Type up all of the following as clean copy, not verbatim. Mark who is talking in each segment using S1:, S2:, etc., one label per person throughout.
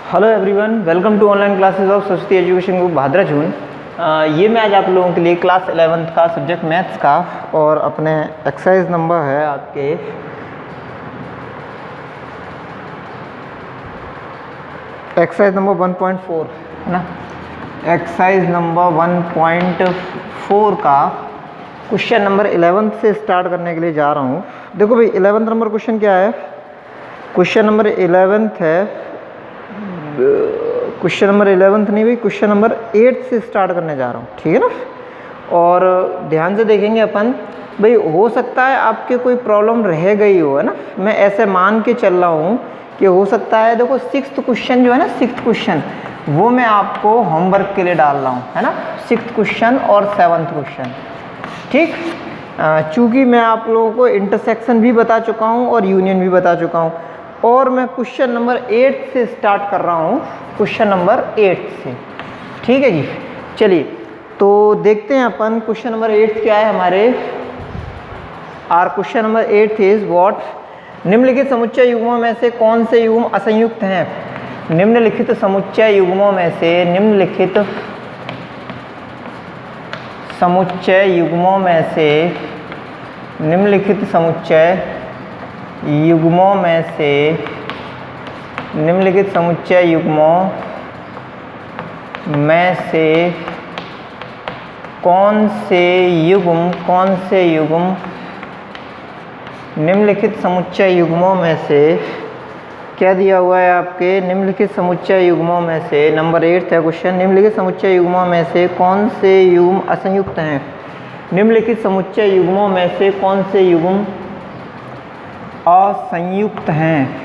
S1: Hello everyone, welcome to online classes of Saraswati education group Bhadra June. ये मैं आज आप लोगों के लिए क्लास 11th का सब्जेक्ट मैथ्स का और अपने एक्सरसाइज नंबर है आपके एक्सरसाइज नंबर 1.4 है ना। एक्सरसाइज नंबर 1.4 का क्वेश्चन नंबर 11th से स्टार्ट करने के लिए जा रहा हूँ। देखो भाई 11th नंबर क्वेश्चन क्या है। क्वेश्चन नंबर 11th है, क्वेश्चन नंबर 11th नहीं भाई, क्वेश्चन नंबर 8 से स्टार्ट करने जा रहा हूँ, ठीक है ना। और ध्यान से देखेंगे अपन भाई, हो सकता है आपके कोई प्रॉब्लम रह गई हो, है ना। मैं ऐसे मान के चल रहा हूँ कि हो सकता है। देखो 6th क्वेश्चन जो है ना, 6th क्वेश्चन वो मैं आपको होमवर्क के लिए डाल रहा हूँ, है ना। 6th क्वेश्चन और 7th क्वेश्चन, ठीक। चूँकि मैं आप लोगों को इंटरसेक्शन भी बता चुका हूँ और यूनियन भी बता चुका हूँ, और मैं क्वेश्चन नंबर 8 से स्टार्ट कर रहा हूँ, क्वेश्चन नंबर 8 से, ठीक है जी। चलिए तो देखते हैं अपन क्वेश्चन नंबर 8 क्या है हमारे। Our question number 8 is what, निम्नलिखित समुच्चय युग्मों में से कौन से युग्म असंयुक्त हैं। निम्नलिखित समुच्चय युग्मों में से निम्नलिखित समुच्चय युग्मों में से निम्नलिखित समुच्चय युग्मों में से निम्नलिखित समुच्चय युग्मों में से कौन से युग्म निम्नलिखित समुच्चय युग्मों में से क्या दिया हुआ है आपके, निम्नलिखित समुच्चय युग्मों में से नंबर 8 है क्वेश्चन। निम्नलिखित समुच्चय युग्मों में से कौन से युग्म असंयुक्त हैं। निम्नलिखित समुच्चय युग्मों में से कौन से युग्म असंयुक्त हैं,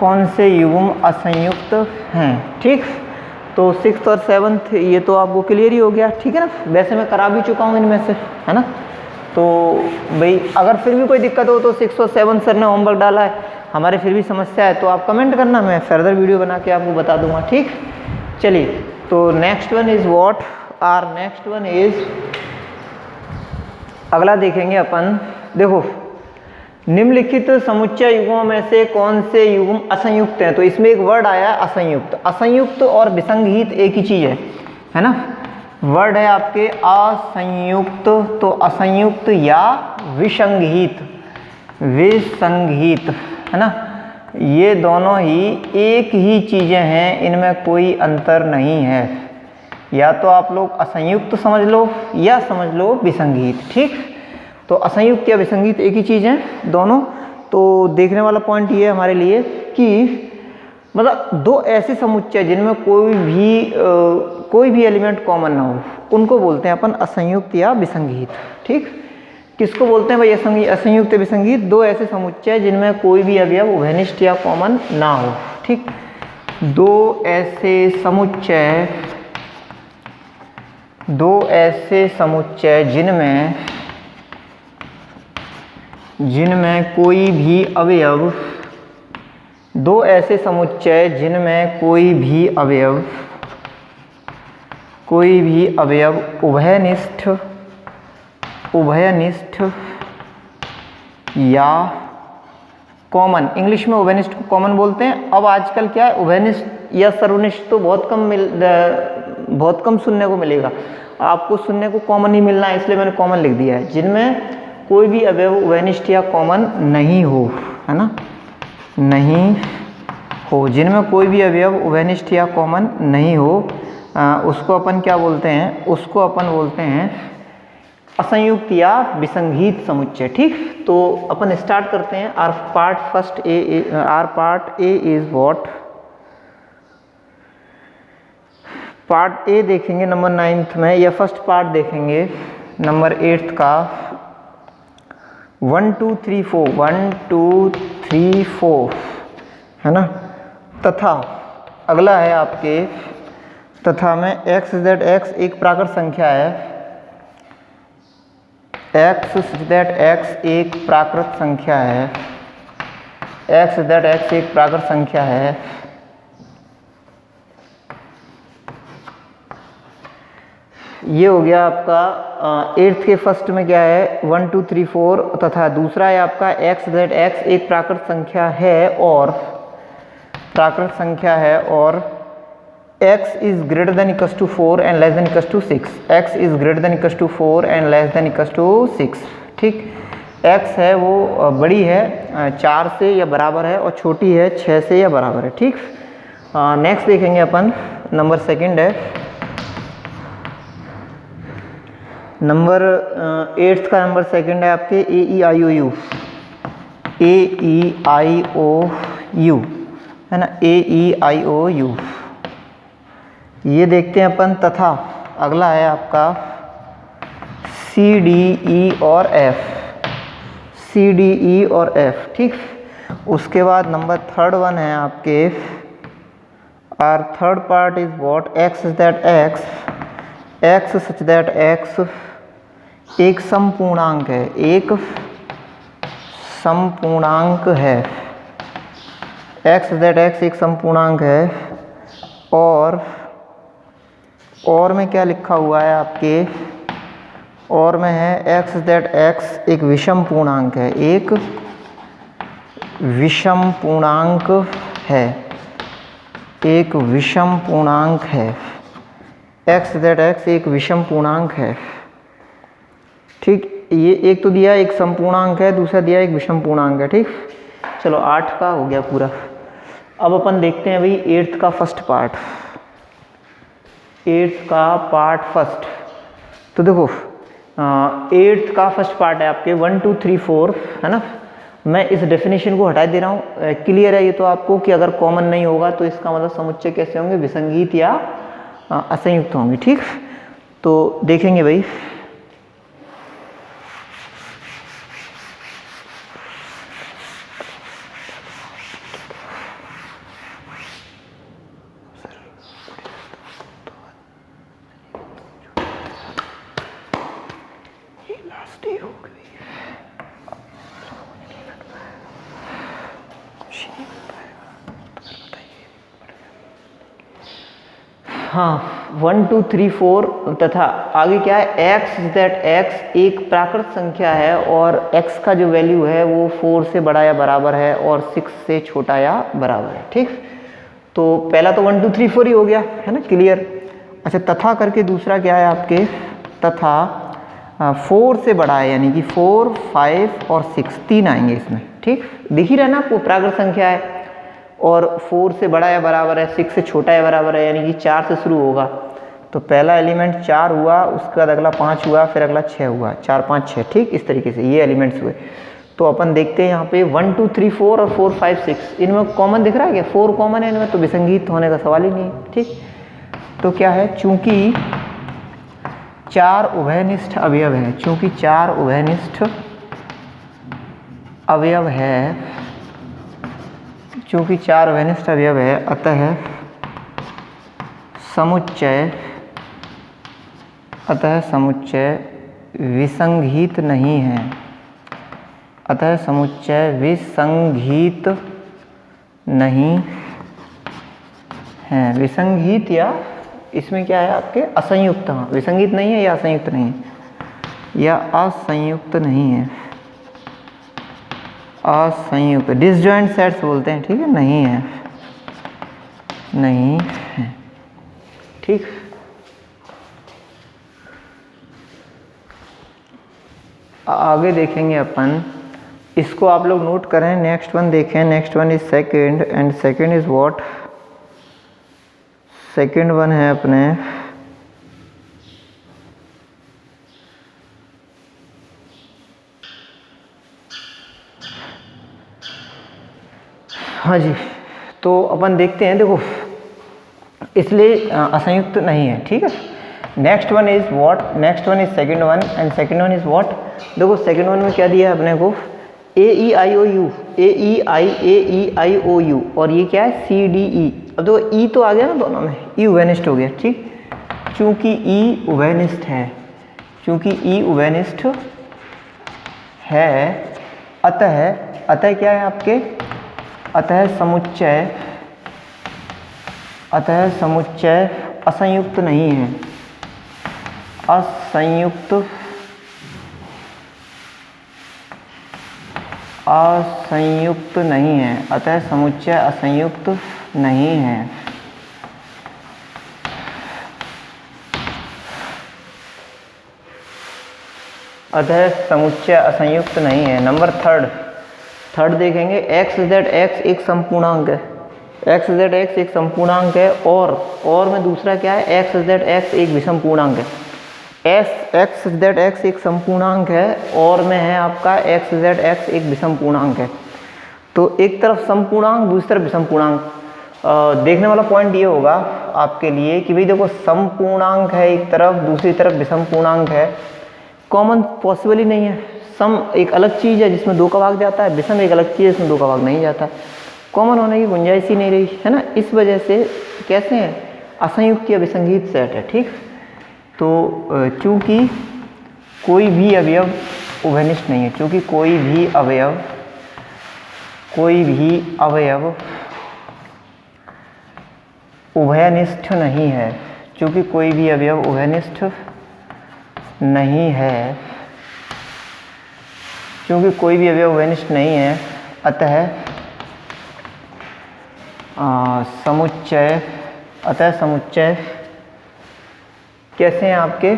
S1: कौन से युग्म असंयुक्त हैं, ठीक। तो 6th और 7th ये तो आपको क्लियर ही हो गया, ठीक है ना। वैसे मैं करा भी चुका हूँ इनमें से, है ना। तो भाई अगर फिर भी कोई दिक्कत हो तो 6th और 7th सर ने होमवर्क डाला है, हमारे फिर भी समस्या है तो आप कमेंट करना, मैं फर्दर वीडियो बना के आपको बता दूंगा, ठीक। चलिए तो next one is what, our next one is, अगला देखेंगे अपन। देखो निम्नलिखित समुच्चय युग्मों में से कौन से युग्म असंयुक्त हैं। तो इसमें एक वर्ड आया असंयुक्त। असंयुक्त और विसंगहित एक ही चीज है ना। वर्ड है आपके असंयुक्त, तो असंयुक्त या विसंगहित, विसंगहित है ना। ये दोनों ही एक ही चीजें हैं, इनमें कोई अंतर नहीं है। या तो आप लोग असंयुक्त समझ लो या समझ लो विसंगहित, ठीक। तो असंयुक्त या विसंगहित एक ही चीज़ है दोनों। तो देखने वाला पॉइंट ये है हमारे लिए कि मतलब दो ऐसे समुच्चय जिनमें कोई भी एलिमेंट कॉमन ना हो, उनको बोलते हैं अपन असंयुक्त या विसंगहित, ठीक। किसको बोलते हैं भाई असंयुक्त या विसंगहित, दो ऐसे समुच्चय जिनमें कोई भी अवयव उभयनिष्ठ या कॉमन ना हो, ठीक। दो ऐसे समुच्चय जिनमें कोई भी अवयव, दो ऐसे समुच्चय जिनमें कोई भी अवयव उभयनिष्ठ या कॉमन, इंग्लिश में उभयनिष्ठ को कॉमन बोलते हैं। अब आजकल क्या है, उभयनिष्ठ या सर्वनिष्ठ तो बहुत कम सुनने को मिलेगा, आपको सुनने को कॉमन ही मिलना है, इसलिए मैंने कॉमन लिख दिया है। जिनमें कोई भी अवयव उभयनिष्ठ या कॉमन नहीं हो, है ना, नहीं हो, जिनमें कोई भी अवयव उभयनिष्ठ या कॉमन नहीं हो, उसको अपन क्या बोलते हैं, उसको अपन बोलते हैं असंयुक्त या विसंगहित समुच्चय, ठीक। तो अपन स्टार्ट करते हैं। Our part A is what, part A देखेंगे नंबर 9th में, या फर्स्ट पार्ट देखेंगे नंबर 8th का 1 2 3 4 है ना। तथा अगला है आपके, तथा में x z x एक प्राकृत संख्या है, x z x एक प्राकृत संख्या है, x z x एक प्राकृत संख्या है। ये हो गया आपका 8th के फर्स्ट में क्या है 1 2 3 4, तथा दूसरा है आपका x z x एक प्राकृत संख्या है और प्राकृत संख्या है और x is greater than equals to 4 and less than equals to 6, x is greater than equals to 4 and less than equals to 6, ठीक। x है वो बड़ी है 4 से या बराबर है और छोटी है 6 से या बराबर है, ठीक। नेक्स्ट देखेंगे अपन, नंबर सेकंड है, नंबर 8th का नंबर सेकंड है आपके AEIOU, AEIOU है ना, AEIOU। ये देखते हैं अपन। तथा अगला है आपका CDE और F, CDE और F, ठीक। उसके बाद नंबर थर्ड वन है आपके, our third part is what, x is that x such that x एक समपूर्णांक है, एक समपूर्णांक है, x is that x एक समपूर्णांक है और में क्या लिखा हुआ है आपके, और में है x is that x एक विषम पूर्णांक है, एक विषम पूर्णांक है, एक विषम पूर्णांक है, x that x एक विषम पूर्णांक है, ठीक। ये एक तो दिया एक समपूर्णांक है, दूसरा दिया एक विषम पूर्णांक है, ठीक। चलो 8 का हो गया पूरा। अब अपन देखते हैं भाई 8th का फर्स्ट पार्ट, 8th का पार्ट फर्स्ट। तो देखो 8th का फर्स्ट पार्ट है आपके 1 2 3 4 है ना। मैं इस डेफिनेशन को हटा दे रहा हूँ, क्लियर है ये तो आपको कि अगर कॉमन नहीं होगा तो इसका मतलब समुच्चय कैसे होंगे, विसंगीत या असंयुक्त होंगे, ठीक। तो देखेंगे भाई, हाँ 1 2 3 4 तथा आगे क्या है, x दैट x एक प्राकृत संख्या है और x का जो वैल्यू है वो 4 से बड़ा या बराबर है और 6 से छोटा या बराबर है, ठीक। तो पहला तो 1 2 3 4 ही हो गया है ना, क्लियर। अच्छा तथा करके दूसरा क्या है आपके, तथा 4 से बड़ा है, यानी कि 4 5 और 6 तीन आएंगे इसमें, ठीक। दिख ही रहा ना आपको, प्राकृत संख्या है और 4 से बड़ा या बराबर है, 6 से छोटा या बराबर है, यानी कि 4 से शुरू होगा। तो पहला एलिमेंट 4 हुआ, उसके बाद अगला 5 हुआ, फिर अगला 6 हुआ, 4 5 6, ठीक। इस तरीके से ये एलिमेंट्स हुए। तो अपन देखते हैं यहाँ पे 1 2 3 4 और 4 5 6 इनमें कॉमन दिख रहा है क्या, 4 कॉमन है इनमें, तो विसंगीत होने का सवाल ही नहीं है, ठीक। तो क्या है, चूंकि 4 उभयनिष्ठ अवयव है, चूंकि 4 उभयनिष्ठ अवयव है, चूंकि 4 उभयनिष्ठ अवयव है, अतः समुच्चय विसंगीत नहीं है, अतः समुच्चय विसंगीत नहीं है। विसंगीत या इसमें क्या है आपके, असंयुक्त, हाँ विसंगीत नहीं है या असंयुक्त नहीं है, या असंयुक्त नहीं है, असंयुक्त, डिसजॉइंट सेट्स बोलते हैं, ठीक है, नहीं है, नहीं है, ठीक। आगे देखेंगे अपन, इसको आप लोग नोट करें। नेक्स्ट वन देखें, next one is second, and second is what, second one है अपने हाँ जी। तो अपन देखते हैं, देखो इसलिए असंयुक्त नहीं है, ठीक है। Next one is what, next one is second one, and second one is what. देखो सेकंड वन में क्या दिया है अपने को, AEIOU, AEIOU, और ये क्या है CDE। अब देखो E तो आ गया ना दोनों में, E उभयनिष्ठ हो गया, ठीक। चूंकि E उभयनिष्ठ है, चूंकि E उभयनिष्ठ है, अतः क्या है आपके, अतः समुच्चय असंयुक्त नहीं है, असंयुक्त नहीं है, अतः समुच्चय असंयुक्त नहीं है। अतः समुच्चय असंयुक्त नहीं है। नंबर थर्ड देखेंगे, एक्स जेड एक्स एक संपूर्णांक है, एक्स जेड एक्स एक संपूर्णांक है, और में दूसरा क्या है, एक्स जेड एक्स एक विषम पूर्णांक है। एक्स जेड एक्स एक संपूर्णांक है और में है आपका एक्स जेड एक्स एक विषम पूर्णांक है। तो एक तरफ समपूर्णांक, दूसरी तरफ विषम पूर्णांक। देखने वाला पॉइंट ये होगा आपके लिए कि भाई देखो समपूर्णांक है एक तरफ, दूसरी तरफ विषम पूर्णांक है, कॉमन पॉसिबल ही नहीं है। सम एक अलग चीज़ है जिसमें 2 का भाग जाता है, विषम एक अलग चीज़ है जिसमें 2 का भाग नहीं जाता है, कॉमन होने की गुंजाइश ही नहीं रही है ना। इस वजह से कैसे है, असंयुक्त या विसंगीत सेट है। ठीक, तो चूंकि कोई भी अवयव उभयनिष्ठ नहीं है, चूंकि कोई भी अवयव उभयनिष्ठ नहीं है, चूंकि कोई भी अवयव उभयनिष्ठ नहीं है, क्योंकि कोई भी अवयव उभयनिष्ठ नहीं है, अतः समुच्चय कैसे हैं आपके,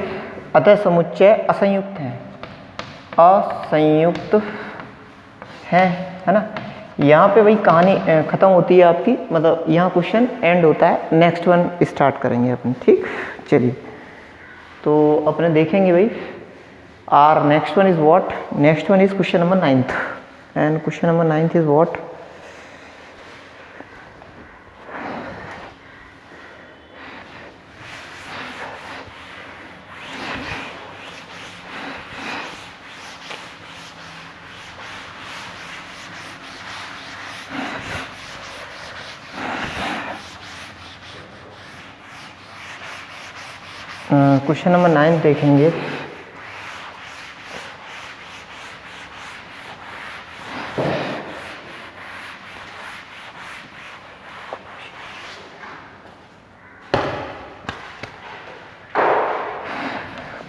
S1: अतः समुच्चय असंयुक्त हैं, असंयुक्त है ना। यहाँ पे वही कहानी ख़त्म होती है आपकी, मतलब यहाँ क्वेश्चन एंड होता है, नेक्स्ट वन स्टार्ट करेंगे अपन। ठीक, चलिए तो अपने देखेंगे भाई, our next one is what, next one is question number 9th, and question number 9th is what, question number 9 देखेंगे।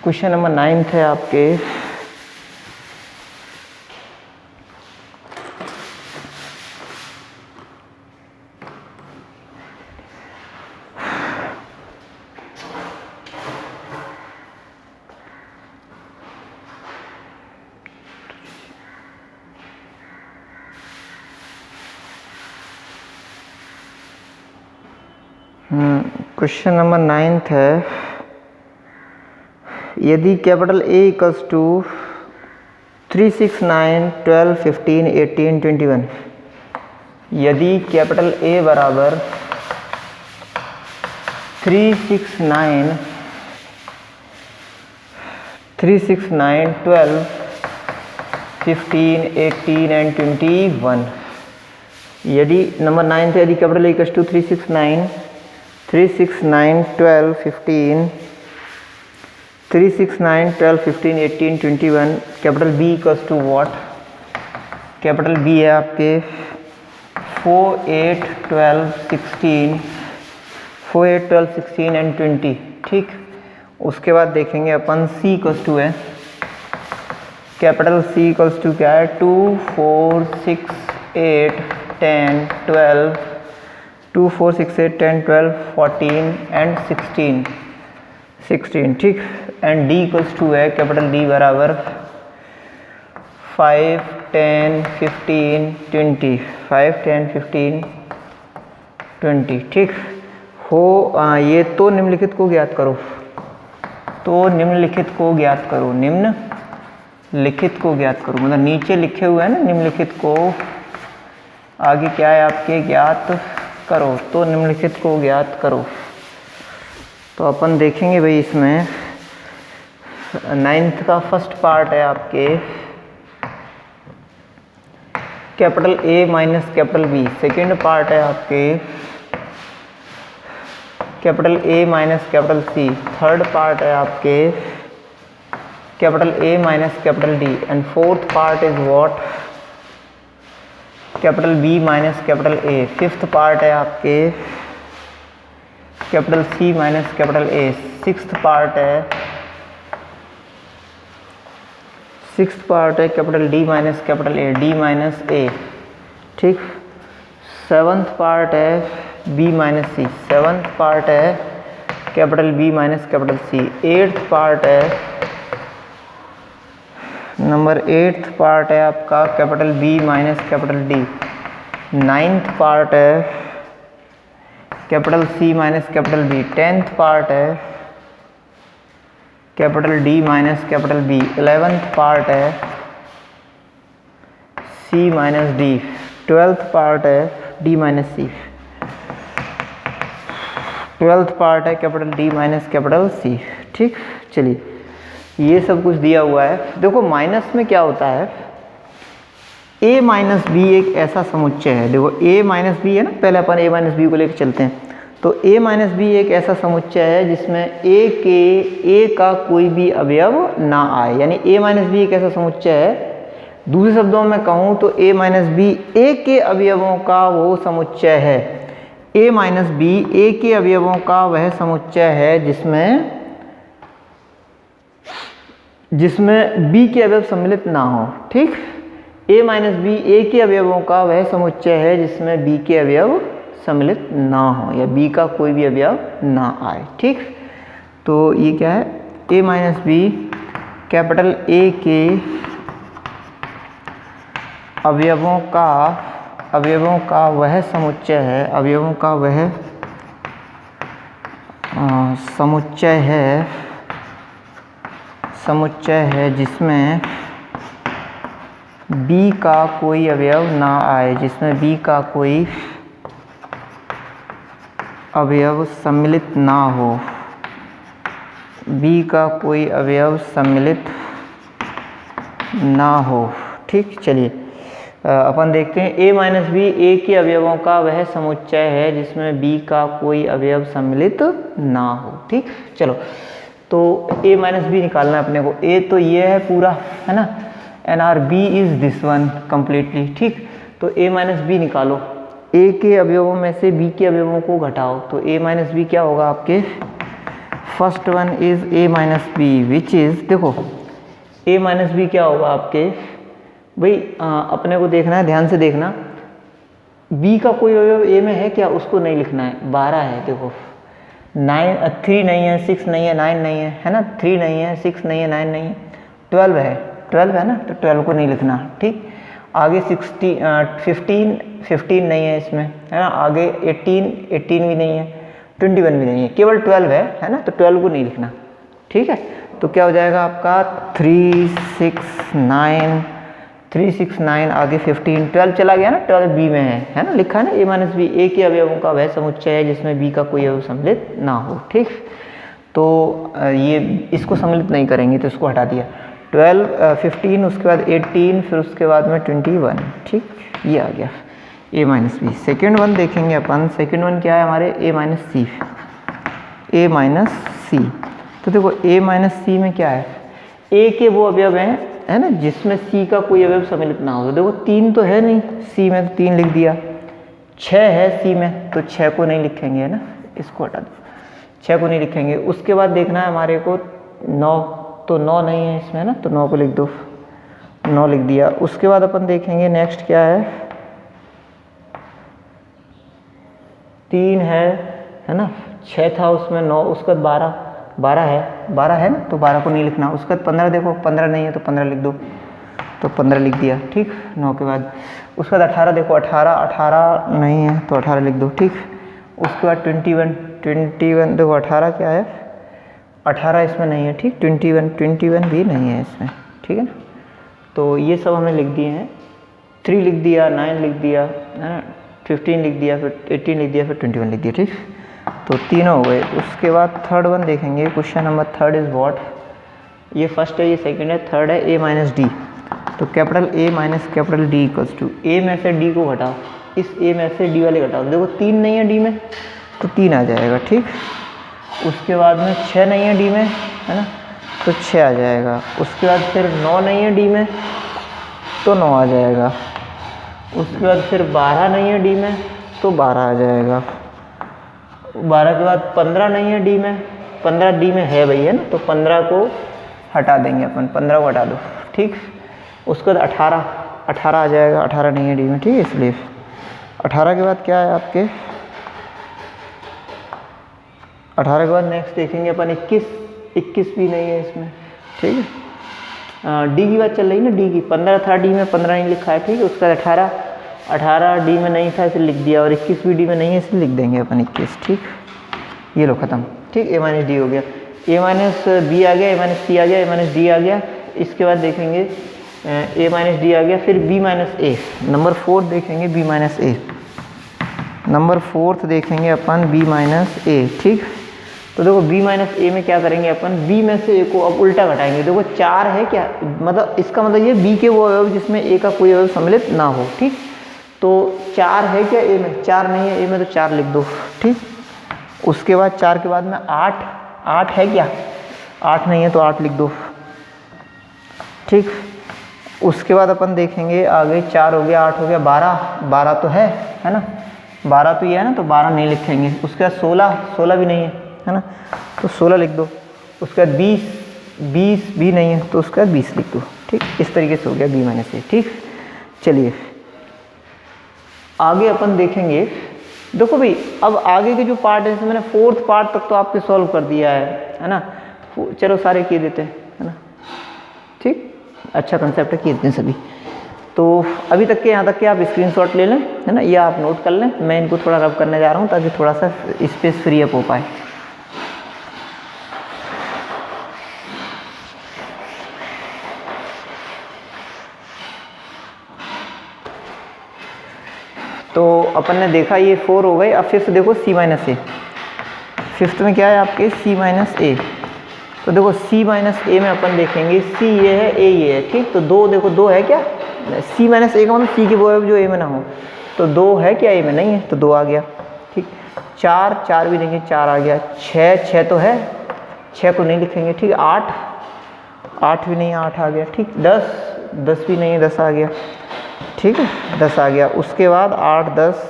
S1: क्वेश्चन नंबर 9 है आपके, क्वेश्चन नंबर 9 है, यदि कैपिटल ए इक्वल्स टू 3, 6, 9, 12, 15, 18, 21, यदि कैपिटल ए बराबर 3, 6, 9, 12, 15, 18 एंड 21, यदि नंबर 9 से यदि capital A equals to 3, 6, 9, 12, 15, 3, 6, 9, 12, 15, 18, 21, capital B equals to what, capital B है आपके 4, 8, 12, 16 एंड 20। ठीक, उसके बाद देखेंगे अपन सी इक्वल्स टू है, कैपिटल सी इक्वल्स टू क्या है, 2, 4, 6, 8, 10, 12, 2, 4, 6, 8, 10, 12, 14 एंड 16। ठीक, एंड डी इक्वल्स टू है, कैपिटल डी बराबर 5, 10, 15, 20, 5, 10, 15, 20। ठीक हो, ये तो निम्नलिखित को ज्ञात करो, निम्नलिखित को ज्ञात करो, मतलब नीचे लिखे हुए हैं ना निम्नलिखित को, आगे क्या है आपके, ज्ञात करो, तो निम्नलिखित को ज्ञात करो। तो अपन देखेंगे भाई, इसमें 9th का फर्स्ट पार्ट है आपके capital A minus capital B, second part है आपके capital A minus capital C, third part है आपके capital A minus capital D, and fourth part is what, capital B minus capital A, fifth part है आपके capital C minus capital A, sixth part है capital D minus capital A, D minus A. ठीक, seventh part है B minus C, 7th part है capital B minus capital C, 8th part है, number 8th part है आपका capital B minus capital D, 9th part है capital C minus capital B, 10th part है capital D minus capital B, 11th part है C minus D, 12th part है D minus C, 12th part है capital D minus capital C. ठीक, चलिए ये सब कुछ दिया हुआ है। देखो माइनस में क्या होता है, a माइनस बी एक ऐसा समुच्चय है, देखो a माइनस बी है ना, पहले अपन a माइनस बी को लेकर चलते हैं। तो a माइनस बी एक ऐसा समुच्चय है जिसमें a का कोई भी अवयव ना आए, यानी a माइनस बी एक ऐसा समुच्चय है, दूसरे शब्दों में कहूँ तो a माइनस बी a के अवयवों का वो समुच्चय है, a माइनस बी a के अवयवों का वह समुच्चय है जिसमें b के अवयव सम्मिलित ना हो। ठीक, a माइनस बी a के अवयवों का वह समुच्चय है जिसमें b के अवयव सम्मिलित ना हो या b का कोई भी अवयव ना आए। ठीक, तो ये क्या है, a minus B capital A के अवयवों का वह समुच्चय है, अवयवों का वह समुच्चय है जिसमें b का कोई अवयव ना आए, जिसमें b का कोई अवयव सम्मिलित ना हो, b का कोई अवयव सम्मिलित ना हो। ठीक, चलिए अपन देखते हैं a माइनस बी a के अवयवों का वह समुच्चय है जिसमें b का कोई अवयव सम्मिलित ना हो। ठीक, चलो तो a माइनस बी निकालना है अपने को। a तो ये है पूरा, है ना, and our b is this one completely. ठीक, तो a माइनस बी निकालो, a के अवयवों में से b के अवयवों को घटाओ, तो a माइनस बी क्या होगा आपके, first one is a minus B which is, देखो a माइनस बी क्या होगा आपके भाई, अपने को देखना है, ध्यान से देखना, b का कोई अवयव a में है क्या, उसको नहीं लिखना है, 12 है, देखो 3 नहीं है, 6 नहीं है, 9 नहीं है ना, 3 नहीं है, 6 नहीं है, 9 नहीं है, 12 है ना, तो 12 को नहीं लिखना। ठीक, आगे 15 नहीं है इसमें, है ना, आगे 18 भी नहीं है, 21 भी नहीं है, केवल 12 है ना, तो 12 को नहीं लिखना। ठीक है, तो क्या हो जाएगा आपका 3 6 9 आगे 15, 12 चला गया ना, 12 बी में है ना, लिखा है ना, a माइनस बी a के अवयवों का वह समुच्चय है जिसमें b का कोई अवयव सम्मिलित ना हो। ठीक, तो ये इसको सम्मिलित नहीं करेंगे तो इसको हटा दिया, 12 15 उसके बाद 18 फिर उसके बाद में 21। ठीक, ये आ गया a minus B. Second one देखेंगे अपन, सेकेंड वन क्या है हमारे, a माइनस सी। तो देखो a माइनस सी में क्या है, a के वो अवयव हैं, है ना, जिसमें c का कोई अवयव सम्मिलित ना हो। तो देखो 3 तो है नहीं c में, तो 3 लिख दिया, 6 है c में, तो 6 को नहीं लिखेंगे, है ना, इसको हटा दो, 6 को नहीं लिखेंगे। उसके बाद देखना है हमारे को 9, तो 9 नहीं है इसमें ना, तो 9 को लिख दो, 9 लिख दिया। उसके बाद अपन देखेंगे नेक्स्ट क्या है, 3 है ना, 6 था उसमें, 9, उसके बाद 12 है ना, तो 12 को नहीं लिखना। उसके बाद 15, देखो 15 नहीं है तो 15 लिख दो, तो 15 लिख दिया। ठीक, 9 के बाद उसके बाद 18, देखो 18 नहीं है तो 18 लिख दो। ठीक, उसके बाद 21 देखो 18 क्या है, 18 इसमें नहीं है। ठीक, 21 भी नहीं है इसमें। ठीक है ना, तो ये सब हमने लिख दिए हैं, 3 लिख दिया, 9 लिख दिया, है ना, 15 लिख दिया, फिर 18 लिख दिया, फिर 21 लिख दिया। ठीक, तो तीनों हो गए। उसके बाद थर्ड वन देखेंगे, question number third is what, ये फर्स्ट है, ये सेकंड है, थर्ड है a माइनस डी। तो capital A minus capital D equals to, a में से d को घटाओ, इस a में से d वाले घटाओ, देखो 3 नहीं है d में तो 3 आ जाएगा। ठीक, उसके बाद में 6 नहीं है d में, है ना, तो 6 आ जाएगा। उसके बाद फिर 9 नहीं है d में तो 9 आ जाएगा। उसके बाद फिर 12 नहीं है d में तो 12 आ जाएगा। 12 के बाद 15 नहीं है d में, 15 d में है भाई, है ना, तो 15 को हटा देंगे अपन, 15 को हटा दो। ठीक, उसके बाद 18 आ जाएगा, 18 नहीं है d में। ठीक है, इसलिए 18 के बाद क्या है आपके 18 के बाद नेक्स्ट देखेंगे अपन 21, 21 भी नहीं है इसमें, ठीक है। डी की बात चल रही है ना, डी की 15 था, डी में 15 नहीं लिखा है, ठीक है। उसका 18 डी में नहीं था इसलिए लिख दिया, और 21 भी डी में नहीं है इसलिए लिख देंगे अपन 21, ठीक। ये लो खत्म, ठीक। ए माइनस डी हो गया, ए माइनस बी आ गया, ए माइनस सी आ गया, ए माइनस डी आ गया। इसके बाद देखेंगे ए माइनस डी आ गया, फिर बी माइनस ए। नंबर 4 देखेंगे बी माइनस ए, नंबर 4 देखेंगे अपन बी माइनस ए, ठीक। तो देखो बी माइनस ए में क्या करेंगे अपन, बी में से ए को अब उल्टा घटाएंगे। देखो 4 है क्या, मतलब इसका मतलब ये बी के वो अवयव जिसमें ए का कोई अवयव सम्मिलित ना हो, ठीक। तो 4 है क्या ए में, 4 नहीं है ए में, तो 4 लिख दो, ठीक। उसके बाद 4 के बाद में 8 है क्या, 8 नहीं है तो 8 लिख दो, ठीक। उसके बाद अपन देखेंगे आगे, 4 हो गया, 8 हो गया, 12 तो है ना, 12 तो ये है ना, तो 12 नहीं लिखेंगे। उसके बाद 16 भी नहीं है ना, तो 16 लिख दो। उसके बाद 20 भी नहीं है तो उसके बाद 20 लिख दो, ठीक। इस तरीके से हो गया बी माइनस ए, ठीक। चलिए आगे अपन देखेंगे। देखो भाई अब आगे के जो पार्ट है, मैंने 4th पार्ट तक तो आपके सॉल्व कर दिया है ना। चलो सारे किए देते हैं, है ना, ठीक। अच्छा कंसेप्ट है, किए देते हैं सभी। तो अभी तक के यहाँ तक के आप स्क्रीनशॉट ले लें, है ना, या आप नोट कर लें। मैं इनको थोड़ा रब करने जा रहा हूँ ताकि थोड़ा सा स्पेस फ्री अप हो पाए। तो अपन ने देखा ये 4 हो गए। अब 5th देखो सी माइनस ए, 5th में क्या है आपके सी माइनस ए। तो देखो सी माइनस ए में अपन देखेंगे सी ये है, ए ये है, ठीक। तो 2 देखो 2 है क्या, सी माइनस ए का मतलब सी के वो है जो ए में ना हो, तो 2 है क्या ए में, नहीं है तो 2 आ गया, ठीक। 4 भी नहीं है, 4 आ गया। 6 तो है, 6 को नहीं लिखेंगे, ठीक। 8 भी नहीं है, 8 आ गया, ठीक। 10 भी नहीं है, 10 आ गया, ठीक है, 10 आ गया। उसके बाद 8 10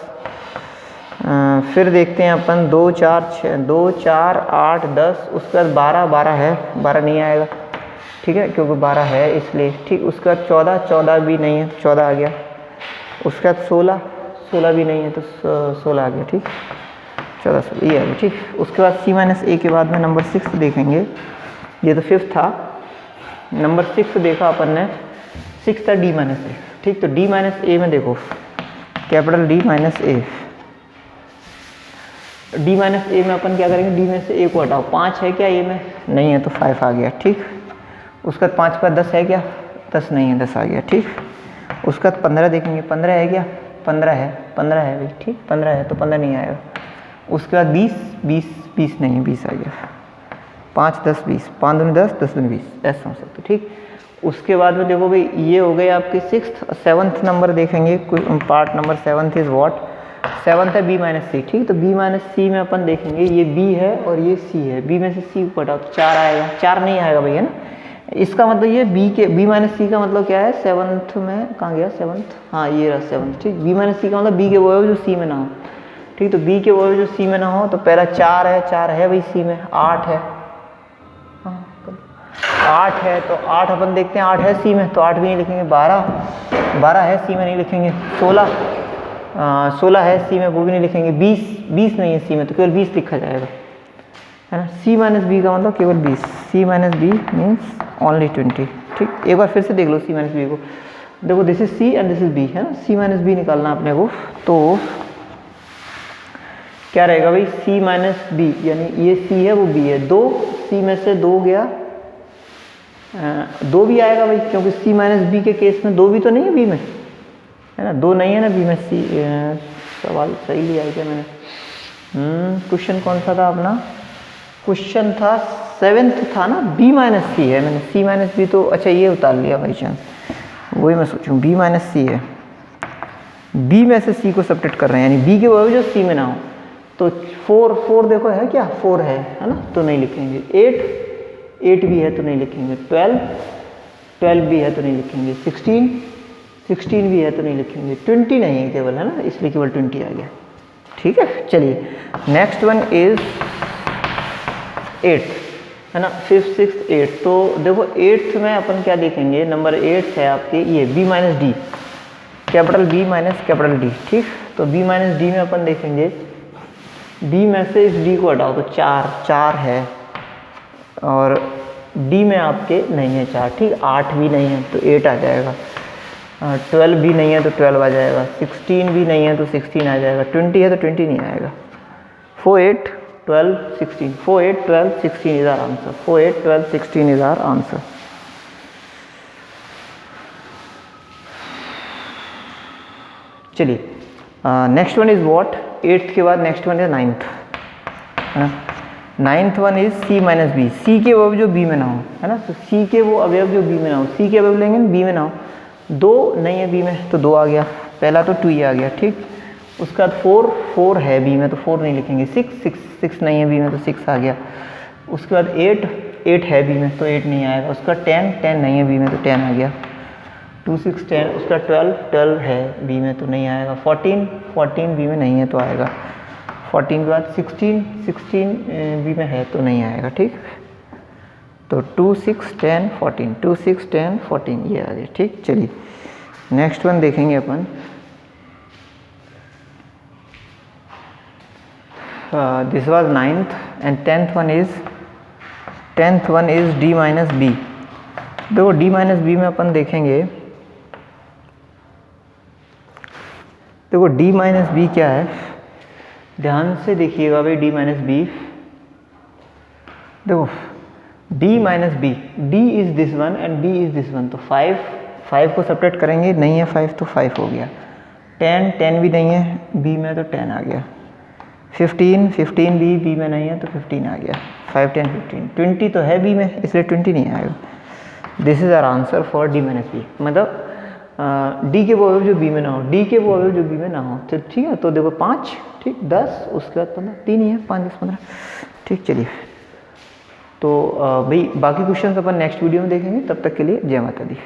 S1: फिर देखते हैं अपन 2 4 6 2 4 8 10। उसके बाद 12 है, 12 नहीं आएगा, ठीक है, क्योंकि 12 है इसलिए, ठीक। उसके बाद 14 भी नहीं है, 14 आ गया। उसके बाद 16 भी नहीं है तो 16 आ गया, ठीक। 14 ये आ गया, ठीक। उसके बाद सी माइनस ए के बाद में नंबर 6 देखेंगे। ये तो 5th था, नंबर 6 देखा अपन ने, 6 था डी माइनस ए, ठीक। तो डी माइनस ए में देखो कैपिटल डी माइनस ए, डी माइनस ए में अपन क्या करेंगे, डी में से ए को हटाओ। 5 है क्या ए में, नहीं है तो 5 आ गया, ठीक। उसके बाद 5 के बाद 10 है क्या, 10 नहीं है, 10 आ गया, ठीक। उसके बाद 15 देखेंगे, 15 है क्या, 15 है भाई, ठीक। 15 है तो 15 नहीं आएगा। उसके बाद 20 नहीं है, 20 आ गया। 5 10 20, 5 दूनी 10, 10 दूनी 20, ऐसा हो सकता है, ठीक। उसके बाद में देखो भाई ये हो गए आपके 6th। 7th नंबर देखेंगे, part number 7th is what, 7th है बी माइनस सी, ठीक। तो बी माइनस सी में अपन देखेंगे ये बी है और ये सी है, बी में से सी को हटाओ तो 4 आएगा, 4 नहीं आएगा भैया ना। इसका मतलब ये बी माइनस सी का मतलब क्या है, 7th में कहाँ गया 7th, हाँ ये रहा 7th, ठीक। बी माइनस सी का मतलब बी के वो है जो सी में ना हो, ठीक। तो बी के वो है जो सी में ना हो, तो पहला 4 है भाई सी में, 8 है, हाँ 8 है तो 8 अपन देखते हैं, 8 है सी में तो 8 भी नहीं लिखेंगे। 12 है सी में, नहीं लिखेंगे। 16 है सी में, वो भी नहीं लिखेंगे। 20 नहीं है सी में तो केवल 20 लिखा जाएगा, है ना। सी माइनस बी का मतलब केवल 20, सी माइनस बी मीन्स ओनली 20, ठीक। एक बार फिर से देख लो सी माइनस बी को, देखो this is C and this is B, है ना। सी माइनस बी निकालना अपने को, तो क्या रहेगा भाई, सी माइनस बी, यानी ये सी है वो बी है। 2 सी में से 2 गया, 2 भी आएगा भाई, क्योंकि सी माइनस बी के केस में 2 भी तो नहीं है बी में, है ना। 2 नहीं है ना बी में। सी सवाल सही लिया है क्या मैंने, क्वेश्चन कौन सा था अपना, क्वेश्चन था 7th था ना, बी माइनस सी है, मैंने सी माइनस बी तो अच्छा ये उतार लिया भाई चांस, वही मैं सोचूं बी माइनस सी है, बी में से सी को सब्ट्रैक्ट कर रहे हैं, यानी बी के वो जो सी में ना हो। तो 4 देखो है क्या, 4 है ना, तो नहीं लिखेंगे। 8 भी है तो नहीं लिखेंगे। 12 भी है तो नहीं लिखेंगे। 16 भी है तो नहीं लिखेंगे। 20 नहीं है केवल, है ना, इसलिए केवल 20 आ गया, ठीक है। चलिए नेक्स्ट वन इज 8th, है ना, 5th 6th 8th। तो देखो 8th में अपन क्या देखेंगे, नंबर 8 है आपके ये B minus D, capital B minus capital D, ठीक। तो बी माइनस डी में अपन देखेंगे बी में से इस डी को हटाओ तो 4 है, और डी में आपके नहीं है 4, ठीक। 8 भी नहीं है तो 8 आ जाएगा, 12 भी नहीं है तो 12 आ जाएगा, 16 भी नहीं है तो 16 आ जाएगा, 20 है तो 20 नहीं आएगा। 4 8 12 16, 4 8 12 16 is our answer, 4 8 12 16 is our answer. चलिए next one is what, 8th के बाद नेक्स्ट वन इज 9th, है ना। 9th one is C minus B, C के अवयव जो बी में ना हो, है ना। तो सी के वो अवयव जो बी में ना हो, सी के अवयव लेंगे बी में ना हो। 2 नहीं है बी में तो 2 आ गया, पहला तो 2 ही आ गया, ठीक। उसके बाद 4 है बी में तो 4 नहीं लिखेंगे। 6 नहीं है बी में तो 6 आ गया। उसके बाद 8 है बी में तो 8 नहीं आएगा। उसका 10 नहीं है बी में तो 10 आ गया। 2 6 10। उसका 12 है बी में तो नहीं आएगा। 14 बी में नहीं है तो आएगा। 14 के बाद 16 बी में है तो नहीं आएगा, ठीक। तो 2 6 10 14, 2 6 10 14 ये आ गया, ठीक। चलिए नेक्स्ट वन देखेंगे अपन। This was 9th and 10th one is D minus B. देखो डी माइनस बी में अपन देखेंगे, देखो डी माइनस बी क्या है, ध्यान से देखिएगा भाई। डी माइनस बी, देखो D minus B, D is this one and B is this one. तो 5 को सेपरेट करेंगे, नहीं है 5 तो 5 हो गया। 10 भी नहीं है बी में तो 10 आ गया। 15 बी में नहीं है तो 15 आ गया। 5 10 15, 20 तो है बी में इसलिए 20 नहीं आएगा। This is our answer for D minus B. मतलब डी के वो अवयव जो बी में ना हो, डी के वो अवयव जो बी में ना हो, तो ठीक है। तो देखो 5, ठीक, 10, उसके बाद 15, 3 ही है, 5 10 15, ठीक। चलिए तो भाई बाकी क्वेश्चंस अपन नेक्स्ट वीडियो में देखेंगे। तब तक के लिए जय माता दी।